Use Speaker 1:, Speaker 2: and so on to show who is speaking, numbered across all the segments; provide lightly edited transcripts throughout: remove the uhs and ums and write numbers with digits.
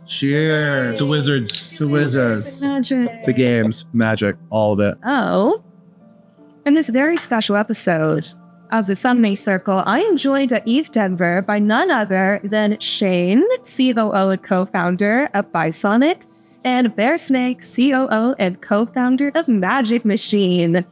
Speaker 1: Cheers.
Speaker 2: To wizards.
Speaker 1: To wizards.
Speaker 3: Magic.
Speaker 1: The games, magic, all of it.
Speaker 3: Oh, in this very special episode of the Sunday Circle, I am joined at ETH Denver by none other than Shane, COO and co-founder of Bisonic, and Bearsnake, COO and co-founder of Magic Machine.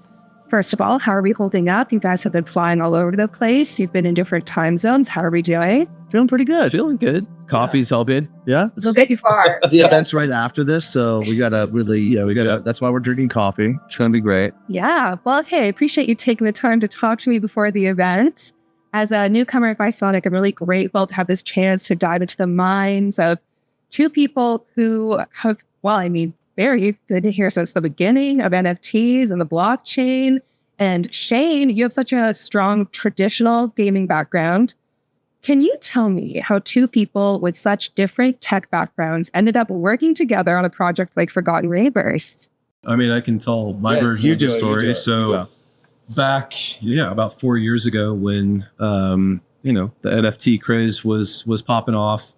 Speaker 3: First of all, how are we holding up? You guys have been flying all over the place. You've been in different time zones. How are we doing?
Speaker 1: Feeling pretty good.
Speaker 2: Feeling good. Coffee's all good.
Speaker 1: Yeah.
Speaker 3: We'll get you far.
Speaker 1: The event's right after this, so we gotta really, that's why we're drinking coffee. It's gonna be great.
Speaker 3: Yeah. Well, hey, I appreciate you taking the time to talk to me before the event. As a newcomer at Bisonic, I'm really grateful to have this chance to dive into the minds of two people who have, very good to hear since the beginning of NFTs and the blockchain. And Shane, you have such a strong traditional gaming background. Can you tell me how two people with such different tech backgrounds ended up working together on a project like Forgotten Runiverse?
Speaker 2: I mean, I can tell my version of the story. So back, about 4 years ago when, the NFT craze was popping off.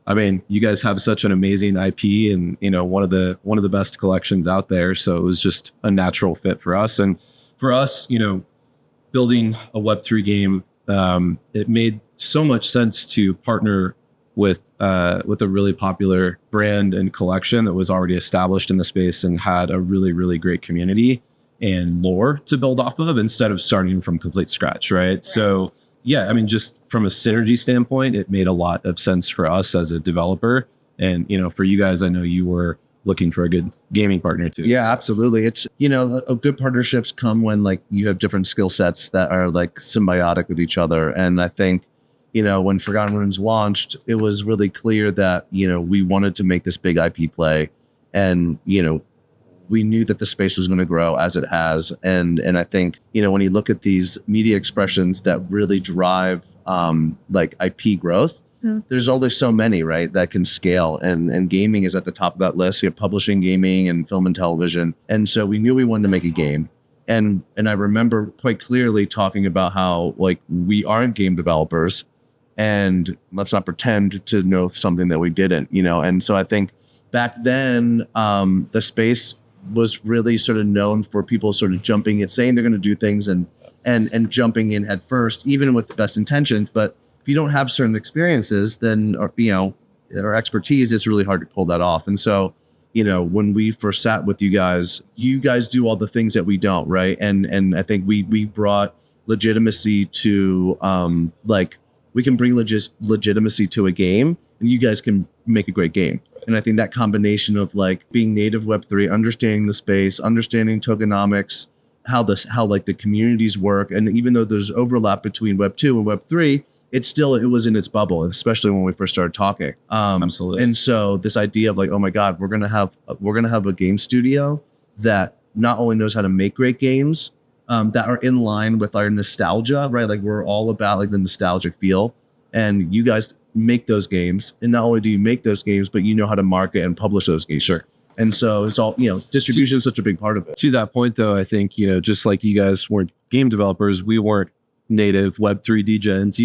Speaker 2: I mean, you guys have such an amazing IP and, one of the best collections out there. So it was just a natural fit for us. And for us, building a Web3 game, it made so much sense to partner with a really popular brand and collection that was already established in the space and had a really, really great community and lore to build off of instead of starting from complete scratch, right? So just from a synergy standpoint, it made a lot of sense for us as a developer. And, for you guys, I know you were looking for a good gaming partner too.
Speaker 1: Yeah, absolutely. It's, good partnerships come when you have different skill sets that are symbiotic with each other. And I think, when Forgotten Runes launched, it was really clear that, we wanted to make this big IP play. And, we knew that the space was going to grow as it has. And I think, when you look at these media expressions that really drive IP growth, there's only so many, right, that can scale. And gaming is at the top of that list. You have publishing, gaming, and film and television. And so we knew we wanted to make a game. And I remember quite clearly talking about how we aren't game developers and let's not pretend to know something that we didn't, And so I think back then the space was really sort of known for people sort of jumping in, saying they're going to do things and jumping in head first, even with the best intentions. But if you don't have certain experiences, then, or expertise, it's really hard to pull that off. And so, when we first sat with you guys do all the things that we don't, right? And I think we brought legitimacy to, we can bring legitimacy to a game and you guys can make a great game. And I think that combination of being native Web3, understanding the space, understanding tokenomics, how the communities work. And even though there's overlap between Web2 and Web3, it was in its bubble, especially when we first started talking.
Speaker 2: Absolutely.
Speaker 1: And so this idea of oh my God, we're going to have a game studio that not only knows how to make great games, that are in line with our nostalgia, right? We're all about the nostalgic feel, and you guys make those games. And not only do you make those games, but you know how to market and publish those games. Sure. And so it's all, distribution is such a big part of it.
Speaker 2: To that point, though, I think, just like you guys weren't game developers, we weren't native Web3 degens,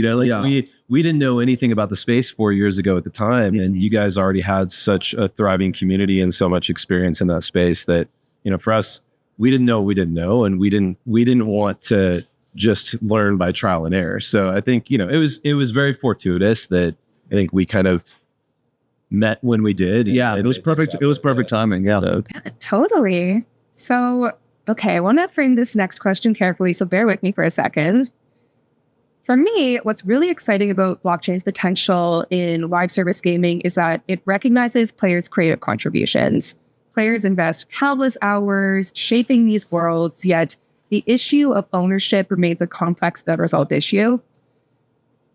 Speaker 2: we didn't know anything about the space 4 years ago at the time. And you guys already had such a thriving community and so much experience in that space that, for us, we didn't know what we didn't know. And we didn't want to just learn by trial and error. So I think, it was very fortuitous that I think we kind of met when we did.
Speaker 1: Yeah, it was perfect. It was perfect timing. Yeah,
Speaker 3: totally. So, okay, I want to frame this next question carefully. So bear with me for a second. For me, what's really exciting about blockchain's potential in live service gaming is that it recognizes players' creative contributions. Players invest countless hours shaping these worlds, yet the issue of ownership remains a complex end-result issue.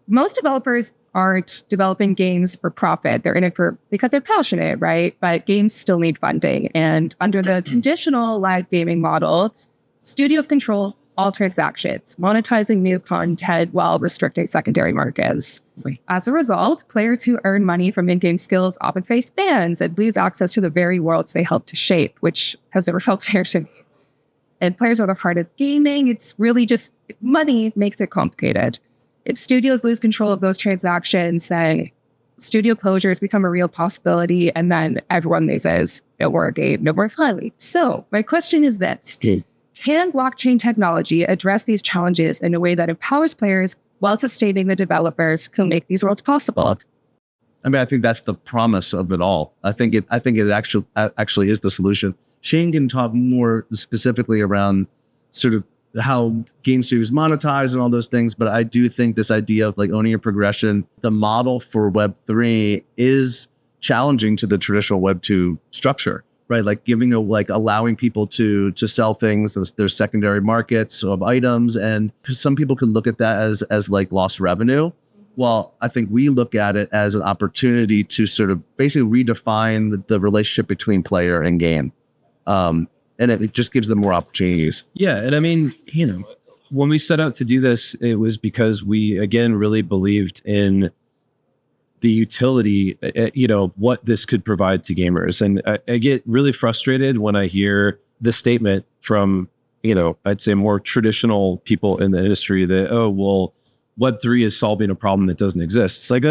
Speaker 3: Most developers aren't developing games for profit. They're in it because they're passionate, right? But games still need funding. And under the traditional live gaming model, studios control all transactions, monetizing new content while restricting secondary markets. As a result, players who earn money from in-game skills often face bans and lose access to the very worlds they help to shape, which has never felt fair to me. And players are the heart of gaming. It's really just money makes it complicated. If studios lose control of those transactions, then studio closures become a real possibility, and then everyone says, no more game, no more fun. So my question is this. Can blockchain technology address these challenges in a way that empowers players while sustaining the developers who make these worlds possible?
Speaker 1: I mean, I think that's the promise of it all. I think it actually is the solution. Shane can talk more specifically around sort of how game studios monetize and all those things, but I do think this idea of like owning your progression, the model for Web3 is challenging to the traditional Web2 structure, right? Like allowing people to sell things. There's secondary markets of items, and some people can look at that as like lost revenue. Well, I think we look at it as an opportunity to sort of basically redefine the relationship between player and game. And it just gives them more opportunities.
Speaker 2: Yeah. And I mean, when we set out to do this, it was because we, again, really believed in the utility, what this could provide to gamers. And I get really frustrated when I hear the statement from, I'd say more traditional people in the industry that, oh, well, Web3 is solving a problem that doesn't exist. It's like,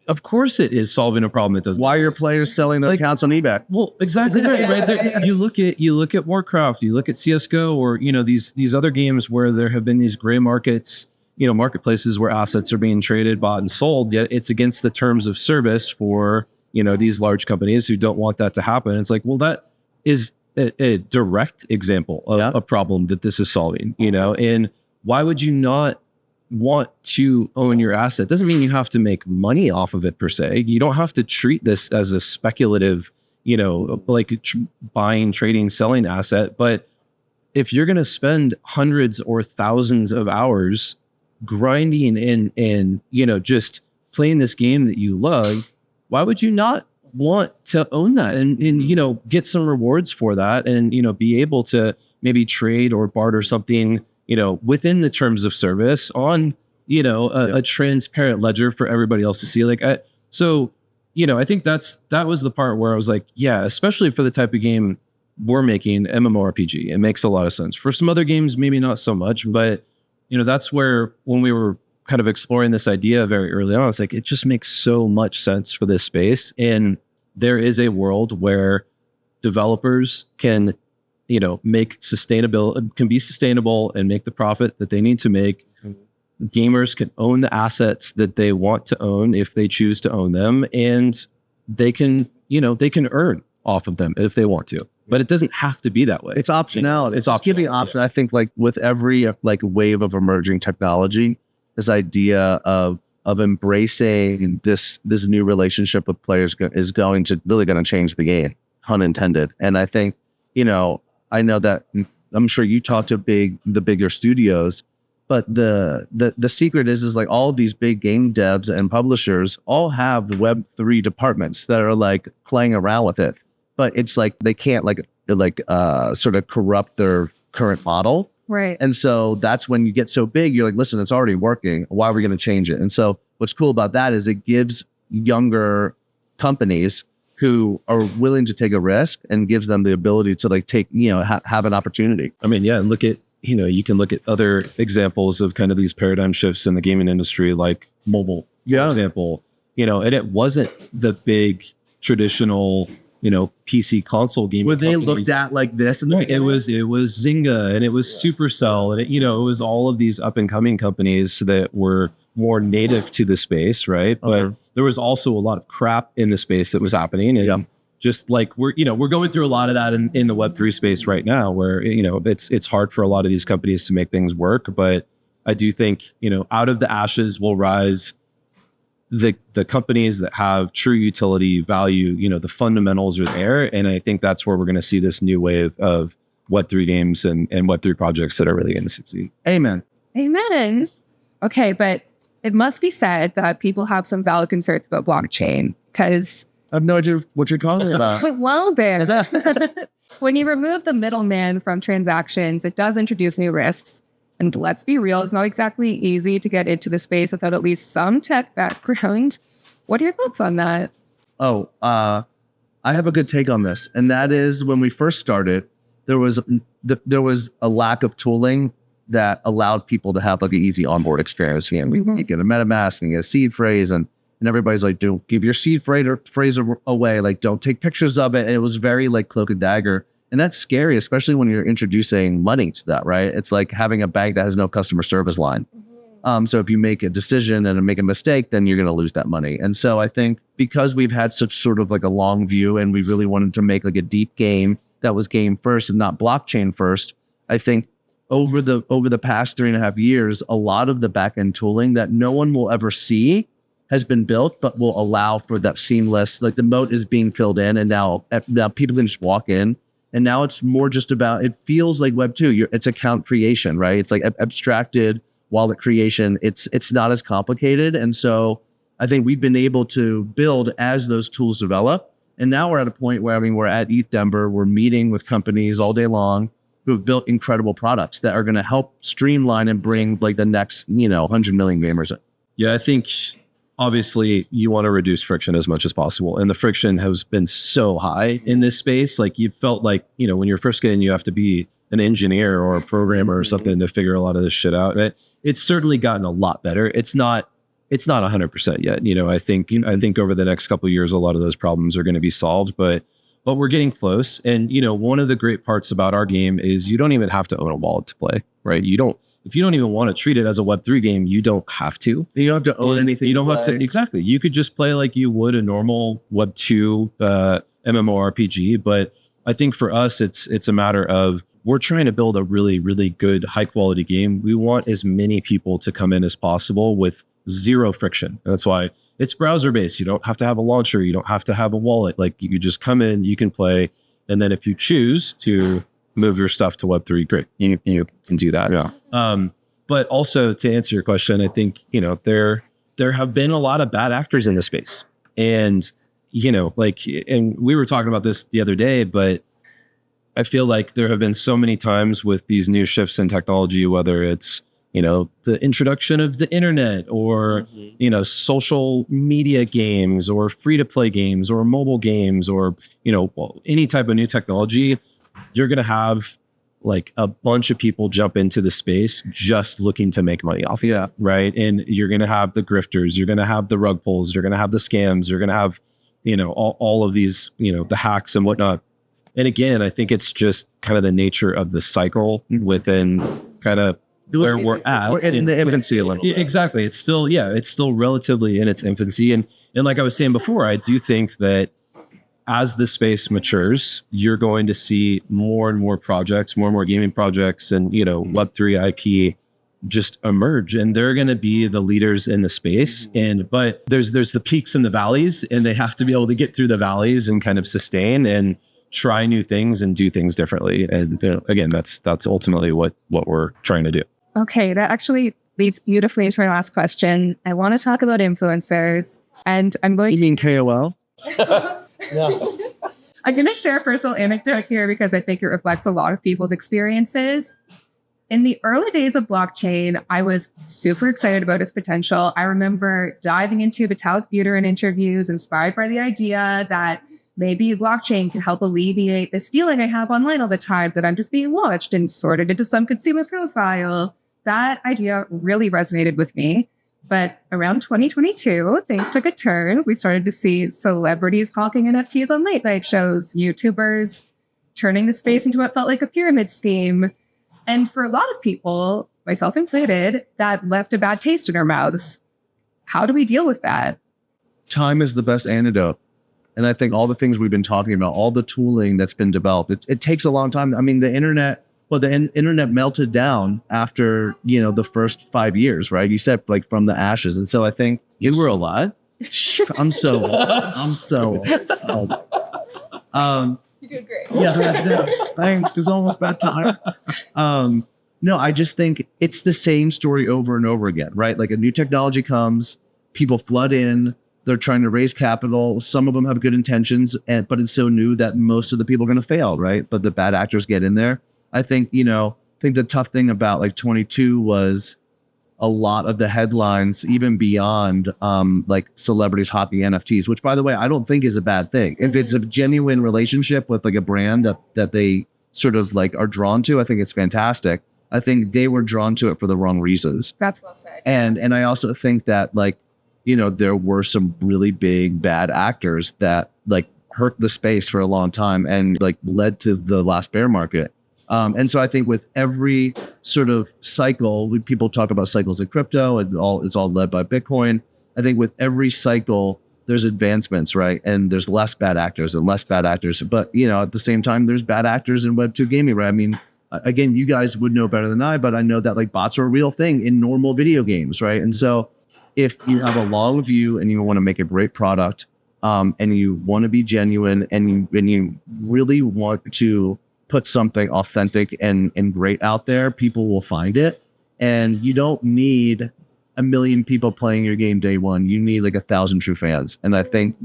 Speaker 2: of course it is solving a problem that doesn't
Speaker 1: exist. Why are players selling their accounts on eBay?
Speaker 2: Well, exactly right. There, you look at Warcraft, you look at CSGO, or these other games where there have been these gray markets, marketplaces where assets are being traded, bought and sold, yet it's against the terms of service for, these large companies who don't want that to happen. It's like, well, that is a direct example of a problem that this is solving, and why would you not want to own your asset? Doesn't mean you have to make money off of it per se. You don't have to treat this as a speculative, buying, trading, selling asset. But if you're going to spend hundreds or thousands of hours grinding and just playing this game that you love, why would you not want to own that and get some rewards for that and, be able to maybe trade or barter something within the terms of service on, a transparent ledger for everybody else to see. I think that was the part where I was like, yeah, especially for the type of game we're making, MMORPG, it makes a lot of sense. For some other games, maybe not so much, but that's where, when we were kind of exploring this idea very early on, it's like, it just makes so much sense for this space. And there is a world where developers can can be sustainable and make the profit that they need to make. Gamers can own the assets that they want to own if they choose to own them, and they can earn off of them if they want to. But it doesn't have to be that way.
Speaker 1: It's optionality. It's giving option. I think with every wave of emerging technology, this idea of embracing this new relationship with players is going to change the game, pun intended. And I think, I know that I'm sure you talk to the bigger studios, but the secret is like all of these big game devs and publishers all have Web3 departments that are playing around with it, but it's like they can't sort of corrupt their current model.
Speaker 3: Right.
Speaker 1: And so that's when you get so big, you're like, listen, it's already working. Why are we going to change it? And so what's cool about that is it gives younger companies who are willing to take a risk and gives them the ability to take, have an opportunity.
Speaker 2: I mean, yeah, and look at, you can look at other examples of kind of these paradigm shifts in the gaming industry, like mobile, for example, and it wasn't the big traditional, PC console game.
Speaker 1: Where they looked at like this. And
Speaker 2: it was Zynga and it was Supercell and it was all of these up and coming companies that were more native to the space, right? But there was also a lot of crap in the space that was happening. And just like we're going through a lot of that in the Web3 space right now, where, it's hard for a lot of these companies to make things work. But I do think, out of the ashes will rise the companies that have true utility value. The fundamentals are there. And I think that's where we're going to see this new wave of Web3 games and Web3 projects that are really going to succeed.
Speaker 1: Amen.
Speaker 3: Amen. Okay, but it must be said that people have some valid concerns about blockchain because
Speaker 1: I have no idea what you're talking about.
Speaker 3: Well, Ben, when you remove the middleman from transactions, it does introduce new risks. And let's be real, it's not exactly easy to get into the space without at least some tech background. What are your thoughts on that?
Speaker 1: Oh, I have a good take on this. And that is when we first started, there was a lack of tooling that allowed people to have an easy onboard experience. You get a MetaMask and you get a seed phrase. And and everybody's like, don't give your seed phrase away. Like, don't take pictures of it. And it was very like cloak and dagger. And that's scary, especially when you're introducing money to that, right? It's like having a bank that has no customer service line. So if you make a decision and make a mistake, then you're going to lose that money. And so I think because we've had such sort of like a long view and we really wanted to make like a deep game that was game first and not blockchain first, I think over the past 3.5 years, a lot of the back-end tooling that no one will ever see has been built, but will allow for that seamless, like the moat is being filled in, and now people can just walk in. And now it's more just about, it feels like Web 2. It's account creation, right? It's like abstracted wallet creation. It's not as complicated. And so I think we've been able to build as those tools develop. And now we're at a point where, we're at ETH Denver, we're meeting with companies all day long who have built incredible products that are going to help streamline and bring like the next, 100 million gamers in.
Speaker 2: Yeah, I think obviously you want to reduce friction as much as possible. And the friction has been so high in this space. Like you felt like, when you're first getting, you have to be an engineer or a programmer or something to figure a lot of this shit out. And it's certainly gotten a lot better. It's not 100% yet. I think over the next couple of years, a lot of those problems are going to be solved, but we're getting close. And, one of the great parts about our game is you don't even have to own a wallet to play, right? If you don't even want to treat it as a Web3 game, you don't have to.
Speaker 1: You don't have to own anything.
Speaker 2: You don't have to. Exactly. You could just play like you would a normal Web2 MMORPG. But I think for us, it's a matter of we're trying to build a really, really good, high quality game. We want as many people to come in as possible with zero friction. And that's why it's browser based. You don't have to have a launcher. You don't have to have a wallet. Like you just come in, you can play. And then if you choose to move your stuff to Web3, great. You can do that.
Speaker 1: Yeah.
Speaker 2: But also to answer your question, I think, there have been a lot of bad actors in the space. And, and we were talking about this the other day, but I feel like there have been so many times with these new shifts in technology, whether it's, the introduction of the internet or, social media games or free to play games or mobile games or, any type of new technology, you're going to have like a bunch of people jump into the space just looking to make money off.
Speaker 1: Yeah.
Speaker 2: Right. And you're going to have the grifters, you're going to have the rug pulls, you're going to have the scams, you're going to have, all of these, the hacks and whatnot. And again, I think it's just kind of the nature of the cycle within kind of where we're at.
Speaker 1: We're in the infancy a little.
Speaker 2: Exactly. It's still relatively in its infancy. And like I was saying before, I do think that as the space matures, you're going to see more and more projects, more and more gaming projects and, Web3 IP just emerge, and they're going to be the leaders in the space. But there's the peaks and the valleys, and they have to be able to get through the valleys and kind of sustain and try new things and do things differently. And again, that's ultimately what we're trying to do.
Speaker 3: Okay, that actually leads beautifully into my last question. I want to talk about influencers, and I'm going
Speaker 1: You mean KOL?
Speaker 3: No. I'm going to share a personal anecdote here because I think it reflects a lot of people's experiences. In the early days of blockchain, I was super excited about its potential. I remember diving into Vitalik Buterin interviews, inspired by the idea that maybe blockchain can help alleviate this feeling I have online all the time that I'm just being watched and sorted into some consumer profile. That idea really resonated with me. But around 2022, things took a turn. We started to see celebrities hawking NFTs on late night shows, YouTubers turning the space into what felt like a pyramid scheme. And for a lot of people, myself included, that left a bad taste in our mouths. How do we deal with that?
Speaker 1: Time is the best antidote. And I think all the things we've been talking about, all the tooling that's been developed, it takes a long time. I mean, the internet melted down after, the first 5 years, right? You said like from the ashes. And so I think
Speaker 2: you were alive.
Speaker 1: I'm so
Speaker 3: You did great.
Speaker 1: Yeah, thanks. It's almost bedtime. No, I just think it's the same story over and over again, right? Like a new technology comes, people flood in, they're trying to raise capital. Some of them have good intentions, but it's so new that most of the people are going to fail, right? But the bad actors get in there. I think the tough thing about like 22 was a lot of the headlines, even beyond like celebrities hawking NFTs, which by the way, I don't think is a bad thing. If it's a genuine relationship with like a brand that they sort of like are drawn to, I think it's fantastic. I think they were drawn to it for the wrong reasons.
Speaker 3: That's well said.
Speaker 1: And I also think that like there were some really big bad actors that like hurt the space for a long time and like led to the last bear market. And so I think with every sort of cycle, people talk about cycles in crypto and it's all led by Bitcoin. I think with every cycle, there's advancements, right? And there's less bad actors and less bad actors. But, at the same time, there's bad actors in Web2 gaming, right? I mean, again, you guys would know better than I, but I know that like bots are a real thing in normal video games, right? And so if you have a long view and you want to make a great product, and you want to be genuine and you really want to put something authentic and great out there, people will find it. And you don't need 1 million people playing your game day one. You need like 1,000 true fans. And I think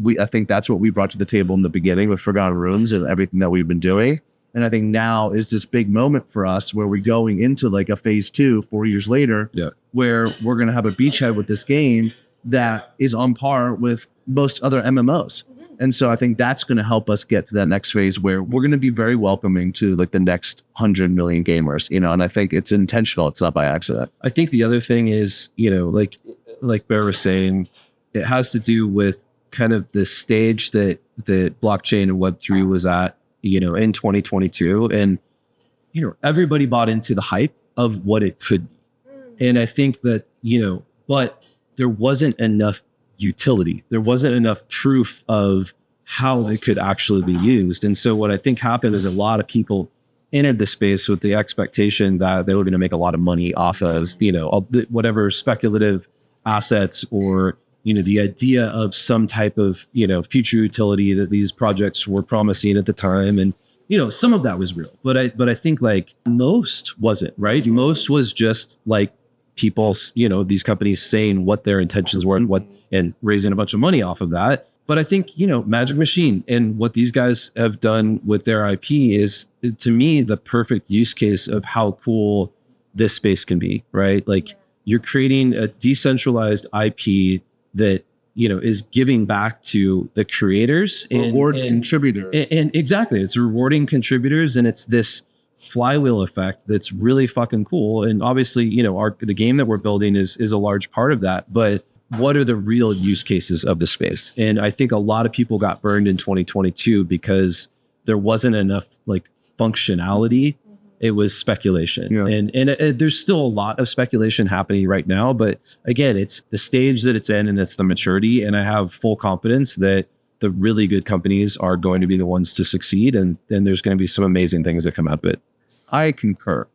Speaker 1: that's what we brought to the table in the beginning with Forgotten Runes and everything that we've been doing. And I think now is this big moment for us where we're going into like a phase 2, 4 years later, where we're going to have a beachhead with this game that is on par with most other MMOs. And so I think that's going to help us get to that next phase where we're going to be very welcoming to like the next 100 million gamers, and I think it's intentional. It's not by accident.
Speaker 2: I think the other thing is, like Bear was saying, it has to do with kind of the stage that blockchain and Web3 was at, in 2022. And, everybody bought into the hype of what it could be. And I think that, but there wasn't enough utility. There wasn't enough proof of how it could actually be used. And so what I think happened is a lot of people entered the space with the expectation that they were going to make a lot of money off of, whatever speculative assets or, the idea of some type of, future utility that these projects were promising at the time. And, some of that was real, but I think like most wasn't, right? Most was just like people, these companies saying what their intentions were and raising a bunch of money off of that. But I think, Magic Machine and what these guys have done with their IP is, to me, the perfect use case of how cool this space can be, right? Like you're creating a decentralized IP that, is giving back to the creators and
Speaker 1: rewards contributors.
Speaker 2: And exactly, it's rewarding contributors, and it's this flywheel effect that's really fucking cool. And obviously, the game that we're building is a large part of that. But what are the real use cases of the space? And I think a lot of people got burned in 2022 because there wasn't enough like functionality. It was speculation. And there's still a lot of speculation happening right now. But again, it's the stage that it's in and it's the maturity. And I have full confidence that the really good companies are going to be the ones to succeed. And then there's going to be some amazing things that come out of it.
Speaker 1: I concur.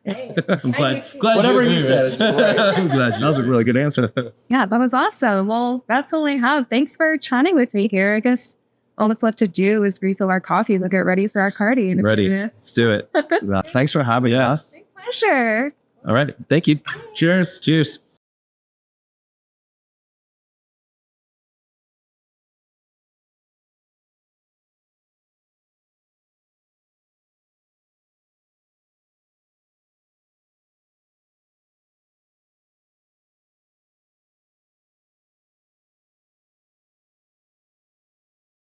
Speaker 2: I'm glad
Speaker 1: whatever you said is great.
Speaker 2: I'm glad
Speaker 1: that was a really good answer.
Speaker 3: Yeah, that was awesome. Well, that's all I have. Thanks for chatting with me here. I guess all that's left to do is refill our coffees and get ready for our party in a few minutes.
Speaker 2: Let's do it.
Speaker 1: Thanks for having us.
Speaker 3: My pleasure.
Speaker 2: All right. Thank you.
Speaker 1: Cheers.
Speaker 2: Cheers.